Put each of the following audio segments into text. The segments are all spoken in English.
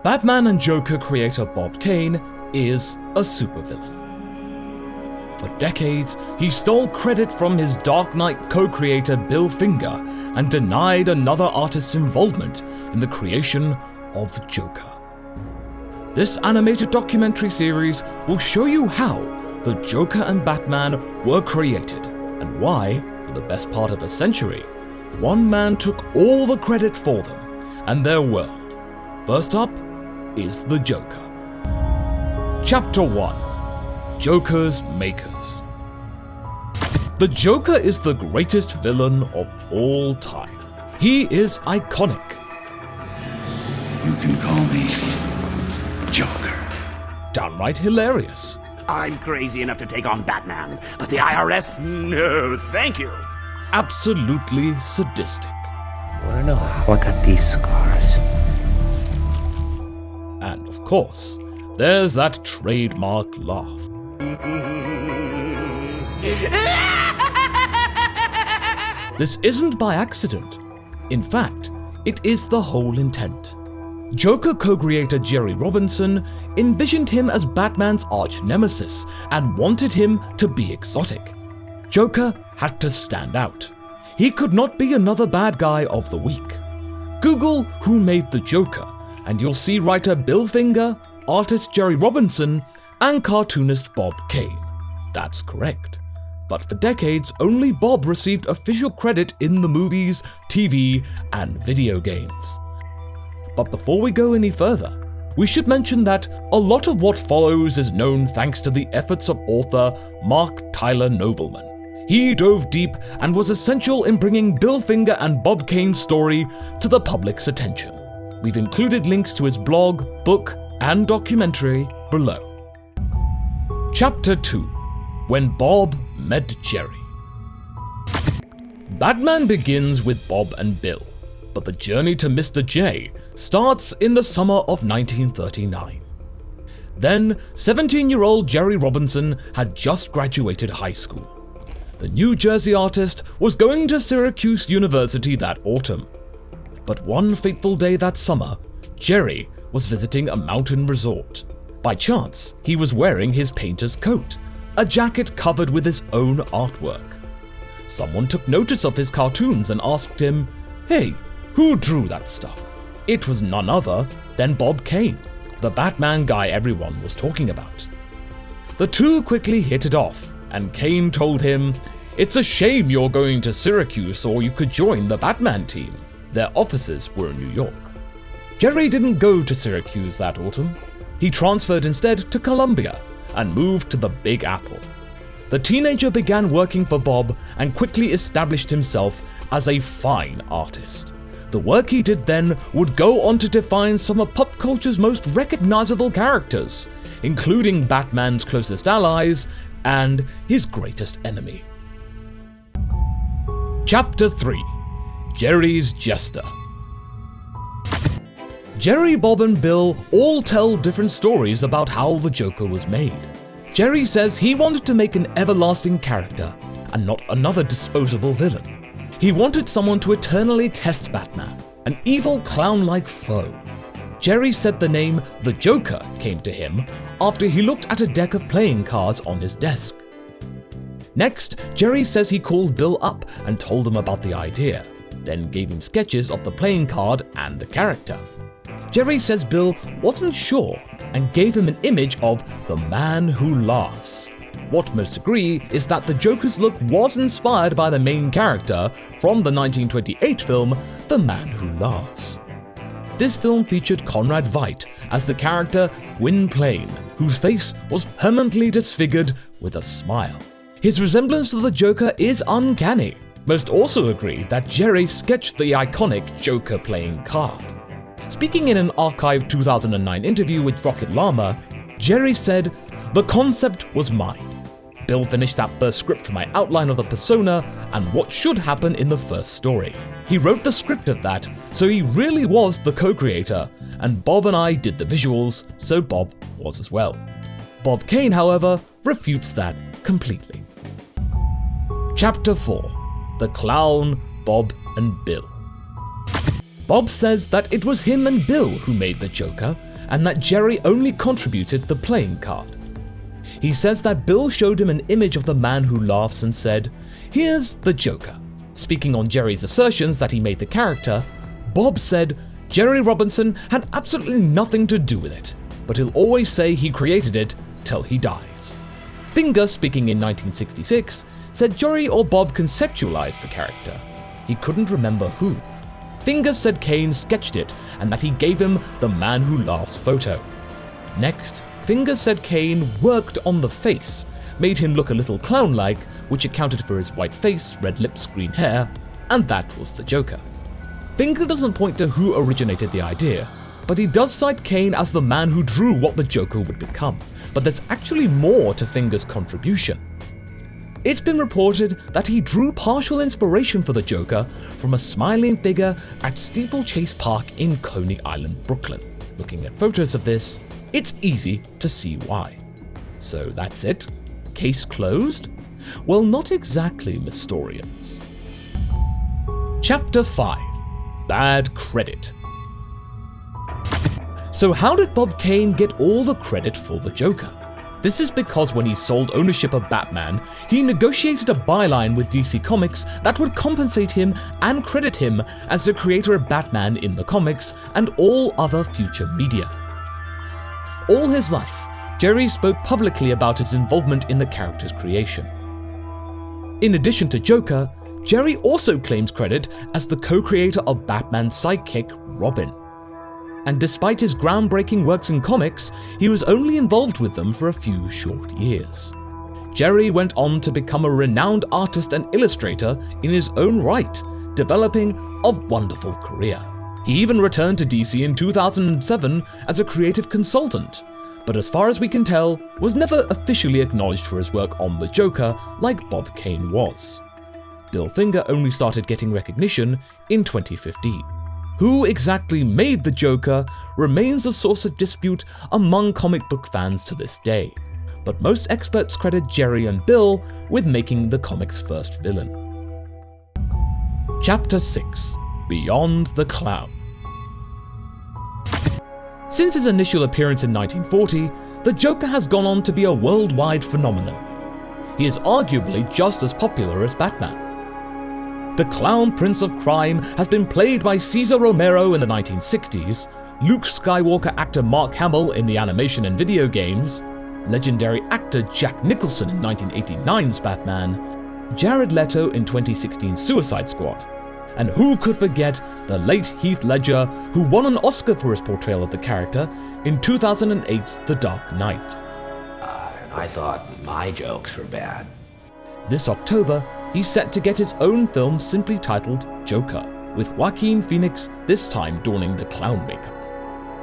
Batman and Joker creator Bob Kane is a supervillain. For decades, he stole credit from his Dark Knight co-creator Bill Finger and denied another artist's involvement in the creation of Joker. This animated documentary series will show you how the Joker and Batman were created and why, for the best part of a century, one man took all the credit for them and their world. First up is the Joker. Chapter 1: Joker's Makers. The Joker is the greatest villain of all time. He is iconic. You can call me Joker. Downright hilarious. I'm crazy enough to take on Batman, but the IRS? No, thank you. Absolutely sadistic. Wanna know how I got these scars? And of course, there's that trademark laugh. This isn't by accident. In fact, it is the whole intent. Joker co-creator Jerry Robinson envisioned him as Batman's arch nemesis and wanted him to be exotic. Joker had to stand out. He could not be another bad guy of the week. Google who made the Joker, and you'll see writer Bill Finger, artist Jerry Robinson, and cartoonist Bob Kane. That's correct. But for decades, only Bob received official credit in the movies, TV, and video games. But before we go any further, we should mention that a lot of what follows is known thanks to the efforts of author Mark Tyler Nobleman. He dove deep and was essential in bringing Bill Finger and Bob Kane's story to the public's attention. We've included links to his blog, book, and documentary below. Chapter 2: When Bob Met Jerry. Batman begins with Bob and Bill, but the journey to Mr. J starts in the summer of 1939. Then, 17-year-old Jerry Robinson had just graduated high school. The New Jersey artist was going to Syracuse University that autumn. But one fateful day that summer, Jerry was visiting a mountain resort. By chance, he was wearing his painter's coat, a jacket covered with his own artwork. Someone took notice of his cartoons and asked him, "Hey, who drew that stuff?" It was none other than Bob Kane, the Batman guy everyone was talking about. The two quickly hit it off, and Kane told him, "It's a shame you're going to Syracuse, or you could join the Batman team." Their offices were in New York. Jerry didn't go to Syracuse that autumn. He transferred instead to Columbia and moved to the Big Apple. The teenager began working for Bob and quickly established himself as a fine artist. The work he did then would go on to define some of pop culture's most recognizable characters, including Batman's closest allies and his greatest enemy. Chapter 3: Jerry's Jester. Jerry, Bob, and Bill all tell different stories about how the Joker was made. Jerry says he wanted to make an everlasting character and not another disposable villain. He wanted someone to eternally test Batman, an evil clown-like foe. Jerry said the name The Joker came to him after he looked at a deck of playing cards on his desk. Next, Jerry says he called Bill up and told him about the idea, then gave him sketches of the playing card and the character. Jerry says Bill wasn't sure and gave him an image of the man who laughs. What most agree is that the Joker's look was inspired by the main character from the 1928 film The Man Who Laughs. This film featured Conrad Veidt as the character Gwynplaine, whose face was permanently disfigured with a smile. His resemblance to the Joker is uncanny. Most also agree that Jerry sketched the iconic Joker playing card. Speaking in an archived 2009 interview with Rocket Llama, Jerry said, "The concept was mine. Bill finished that first script for my outline of the persona and what should happen in the first story. He wrote the script of that, so he really was the co-creator, and Bob and I did the visuals, so Bob was as well." Bob Kane, however, refutes that completely. Chapter 4: The Clown, Bob, and Bill. Bob says that it was him and Bill who made the Joker, and that Jerry only contributed the playing card. He says that Bill showed him an image of the man who laughs and said, "Here's the Joker." Speaking on Jerry's assertions that he made the character, Bob said Jerry Robinson had absolutely nothing to do with it, but he'll always say he created it till he dies. Finger, speaking in 1966, said Jerry or Bob conceptualized the character. He couldn't remember who. Finger said Kane sketched it and that he gave him the man who laughs photo. Next, Finger said Kane worked on the face, made him look a little clown-like, which accounted for his white face, red lips, green hair, and that was the Joker. Finger doesn't point to who originated the idea, but he does cite Kane as the man who drew what the Joker would become, but there's actually more to Finger's contribution. It's been reported that he drew partial inspiration for the Joker from a smiling figure at Steeplechase Park in Coney Island, Brooklyn. Looking at photos of this, it's easy to see why. So that's it? Case closed? Well, not exactly, Mystorians. Chapter 5. Bad Credit. So how did Bob Kane get all the credit for the Joker? This is because when he sold ownership of Batman, he negotiated a byline with DC Comics that would compensate him and credit him as the creator of Batman in the comics and all other future media. All his life, Jerry spoke publicly about his involvement in the character's creation. In addition to Joker, Jerry also claims credit as the co-creator of Batman's sidekick, Robin. And despite his groundbreaking works in comics, he was only involved with them for a few short years. Jerry went on to become a renowned artist and illustrator in his own right, developing a wonderful career. He even returned to DC in 2007 as a creative consultant, but as far as we can tell, was never officially acknowledged for his work on the Joker like Bob Kane was. Bill Finger only started getting recognition in 2015. Who exactly made the Joker remains a source of dispute among comic book fans to this day, but most experts credit Jerry and Bill with making the comic's first villain. Chapter 6. Beyond the Clown. Since his initial appearance in 1940, the Joker has gone on to be a worldwide phenomenon. He is arguably just as popular as Batman. The Clown Prince of Crime has been played by Cesar Romero in the 1960s, Luke Skywalker actor Mark Hamill in the animation and video games, legendary actor Jack Nicholson in 1989's Batman, Jared Leto in 2016's Suicide Squad, and who could forget the late Heath Ledger, who won an Oscar for his portrayal of the character in 2008's The Dark Knight. I thought my jokes were bad. This October, he's set to get his own film simply titled Joker, with Joaquin Phoenix this time donning the clown makeup.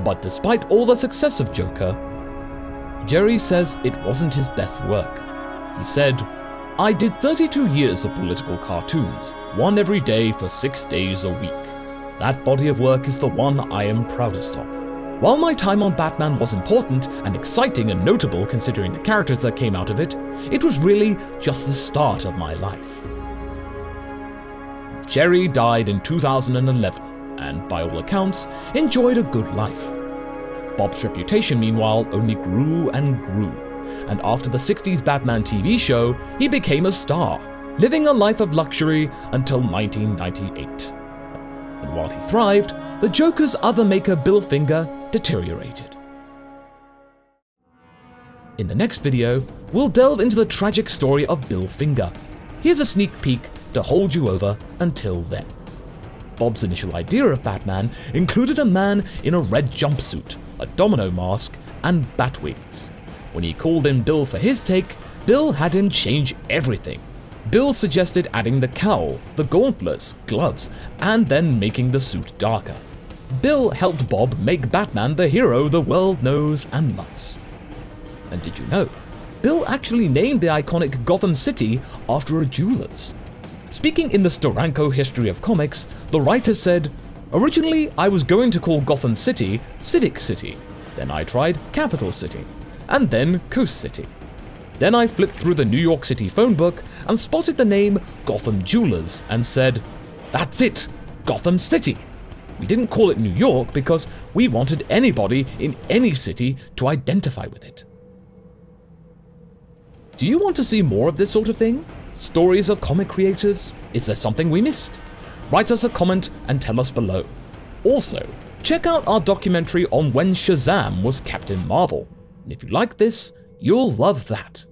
But despite all the success of Joker, Jerry says it wasn't his best work. He said, "I did 32 years of political cartoons, one every day for 6 days a week. That body of work is the one I am proudest of. While my time on Batman was important and exciting and notable considering the characters that came out of it, it was really just the start of my life." Jerry died in 2011 and, by all accounts, enjoyed a good life. Bob's reputation, meanwhile, only grew and grew, and after the 60s Batman TV show, he became a star, living a life of luxury until 1998. And while he thrived, the Joker's other maker, Bill Finger, deteriorated. In the next video, we'll delve into the tragic story of Bill Finger. Here's a sneak peek to hold you over until then. Bob's initial idea of Batman included a man in a red jumpsuit, a domino mask, and bat wings. When he called in Bill for his take, Bill had him change everything. Bill suggested adding the cowl, the gauntlets, gloves, and then making the suit darker. Bill helped Bob make Batman the hero the world knows and loves. And did you know, Bill actually named the iconic Gotham City after a jeweler's. Speaking in the Steranko History of Comics, the writer said, "Originally, I was going to call Gotham City Civic City. Then I tried Capital City, and then Coast City. Then I flipped through the New York City phone book and spotted the name Gotham Jewelers and said, 'That's it, Gotham City.' We didn't call it New York because we wanted anybody in any city to identify with it. Do you want to see more of this sort of thing? Stories of comic creators? Is there something we missed? Write us a comment and tell us below. Also, check out our documentary on when Shazam was Captain Marvel. And if you like this, you'll love that.